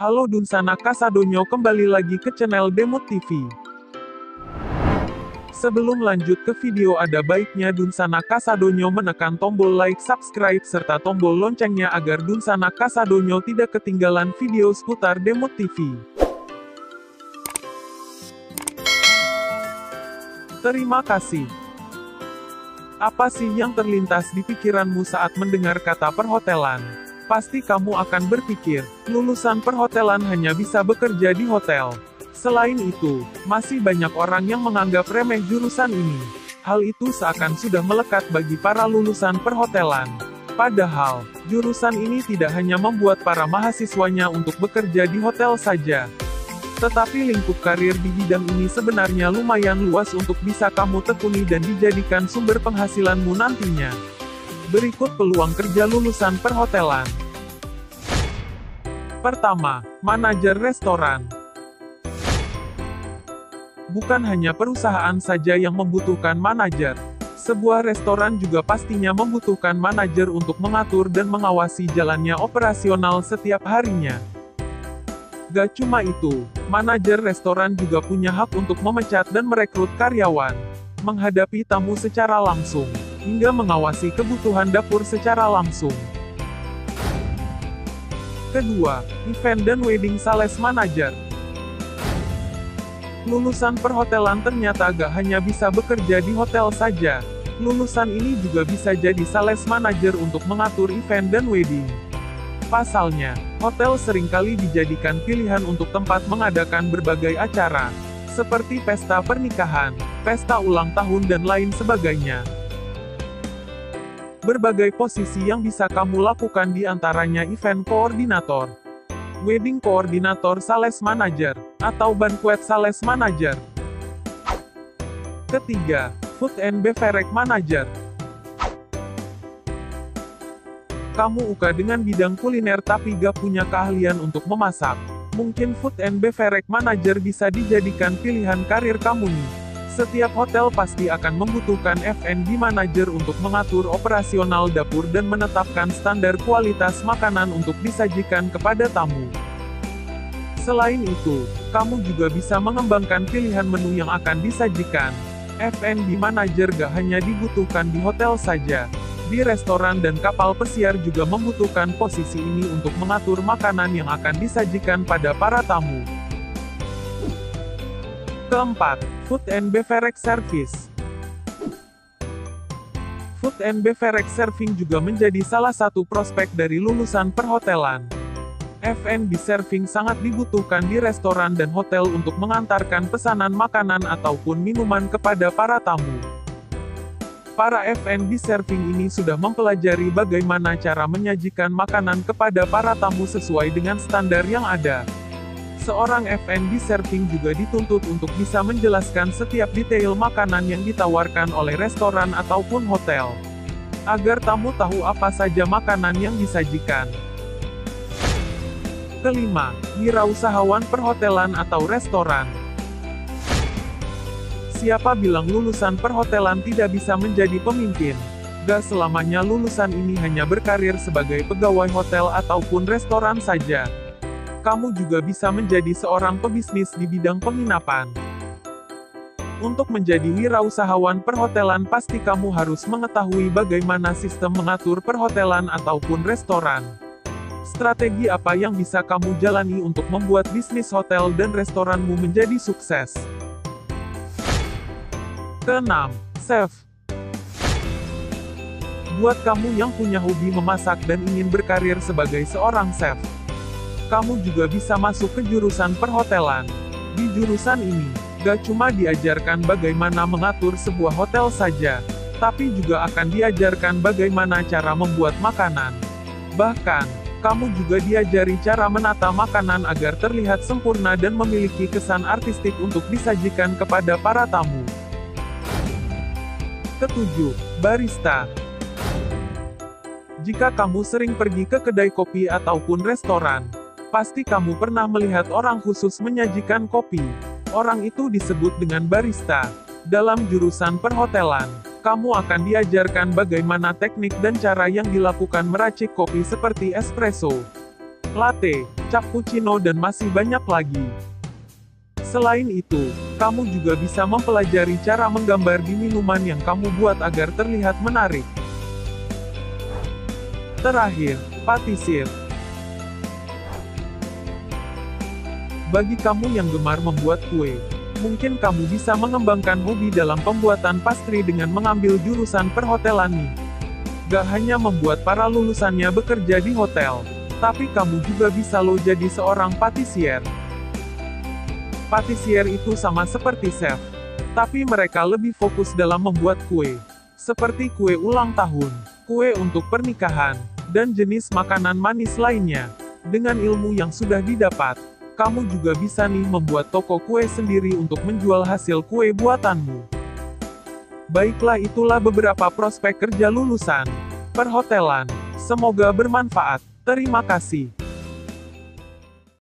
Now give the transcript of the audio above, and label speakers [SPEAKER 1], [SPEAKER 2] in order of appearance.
[SPEAKER 1] Halo Dunsana Kasadonyo, kembali lagi ke channel Demot TV. Sebelum lanjut ke video, ada baiknya Dunsana Kasadonyo menekan tombol like, subscribe, serta tombol loncengnya agar Dunsana Kasadonyo tidak ketinggalan video seputar Demot TV. Terima kasih. Apa sih yang terlintas di pikiranmu saat mendengar kata perhotelan? Pasti kamu akan berpikir, lulusan perhotelan hanya bisa bekerja di hotel. Selain itu, masih banyak orang yang menganggap remeh jurusan ini. Hal itu seakan sudah melekat bagi para lulusan perhotelan. Padahal, jurusan ini tidak hanya membuat para mahasiswanya untuk bekerja di hotel saja. Tetapi lingkup karir di bidang ini sebenarnya lumayan luas untuk bisa kamu tekuni dan dijadikan sumber penghasilanmu nantinya. Berikut peluang kerja lulusan perhotelan. Pertama, manajer restoran. Bukan hanya perusahaan saja yang membutuhkan manajer. Sebuah restoran juga pastinya membutuhkan manajer untuk mengatur dan mengawasi jalannya operasional setiap harinya. Gak cuma itu, manajer restoran juga punya hak untuk memecat dan merekrut karyawan, menghadapi tamu secara langsung, hingga mengawasi kebutuhan dapur secara langsung. Kedua, event dan wedding sales manager. Lulusan perhotelan ternyata gak hanya bisa bekerja di hotel saja. Lulusan ini juga bisa jadi sales manager untuk mengatur event dan wedding. Pasalnya, hotel seringkali dijadikan pilihan untuk tempat mengadakan berbagai acara, seperti pesta pernikahan, pesta ulang tahun dan lain sebagainya. Berbagai posisi yang bisa kamu lakukan di antaranya event koordinator, wedding koordinator sales manager, atau banquet sales manager. Ketiga, food and beverage manager. Kamu UK dengan bidang kuliner tapi gak punya keahlian untuk memasak. Mungkin food and beverage manager bisa dijadikan pilihan karir kamu nih. Setiap hotel pasti akan membutuhkan F&B manager untuk mengatur operasional dapur dan menetapkan standar kualitas makanan untuk disajikan kepada tamu. Selain itu, kamu juga bisa mengembangkan pilihan menu yang akan disajikan. F&B manager gak hanya dibutuhkan di hotel saja. Di restoran dan kapal pesiar juga membutuhkan posisi ini untuk mengatur makanan yang akan disajikan pada para tamu. Keempat, food and beverage service. Food and beverage serving juga menjadi salah satu prospek dari lulusan perhotelan. F&B serving sangat dibutuhkan di restoran dan hotel untuk mengantarkan pesanan makanan ataupun minuman kepada para tamu. Para F&B serving ini sudah mempelajari bagaimana cara menyajikan makanan kepada para tamu sesuai dengan standar yang ada. Seorang F&B serving juga dituntut untuk bisa menjelaskan setiap detail makanan yang ditawarkan oleh restoran ataupun hotel, agar tamu tahu apa saja makanan yang disajikan. Kelima, wirausahawan perhotelan atau restoran. Siapa bilang lulusan perhotelan tidak bisa menjadi pemimpin? Gak selamanya lulusan ini hanya berkarir sebagai pegawai hotel ataupun restoran saja. Kamu juga bisa menjadi seorang pebisnis di bidang penginapan. Untuk menjadi wirausahawan perhotelan pasti kamu harus mengetahui bagaimana sistem mengatur perhotelan ataupun restoran. Strategi apa yang bisa kamu jalani untuk membuat bisnis hotel dan restoranmu menjadi sukses? Keenam, chef. Buat kamu yang punya hobi memasak dan ingin berkarir sebagai seorang chef, kamu juga bisa masuk ke jurusan perhotelan. Di jurusan ini, gak cuma diajarkan bagaimana mengatur sebuah hotel saja, tapi juga akan diajarkan bagaimana cara membuat makanan. Bahkan, kamu juga diajari cara menata makanan agar terlihat sempurna dan memiliki kesan artistik untuk disajikan kepada para tamu. Ketujuh, barista. Jika kamu sering pergi ke kedai kopi ataupun restoran, pasti kamu pernah melihat orang khusus menyajikan kopi. Orang itu disebut dengan barista. Dalam jurusan perhotelan, kamu akan diajarkan bagaimana teknik dan cara yang dilakukan meracik kopi seperti espresso, latte, cappuccino dan masih banyak lagi. Selain itu, kamu juga bisa mempelajari cara menggambar di minuman yang kamu buat agar terlihat menarik. Terakhir, patisir. Bagi kamu yang gemar membuat kue, mungkin kamu bisa mengembangkan hobi dalam pembuatan pastry dengan mengambil jurusan perhotelan nih. Gak hanya membuat para lulusannya bekerja di hotel, tapi kamu juga bisa loh jadi seorang patisier. Patisier itu sama seperti chef, tapi mereka lebih fokus dalam membuat kue, seperti kue ulang tahun, kue untuk pernikahan, dan jenis makanan manis lainnya. Dengan ilmu yang sudah didapat, kamu juga bisa nih membuat toko kue sendiri untuk menjual hasil kue buatanmu. Baiklah, itulah beberapa prospek kerja lulusan perhotelan. Semoga bermanfaat. Terima kasih.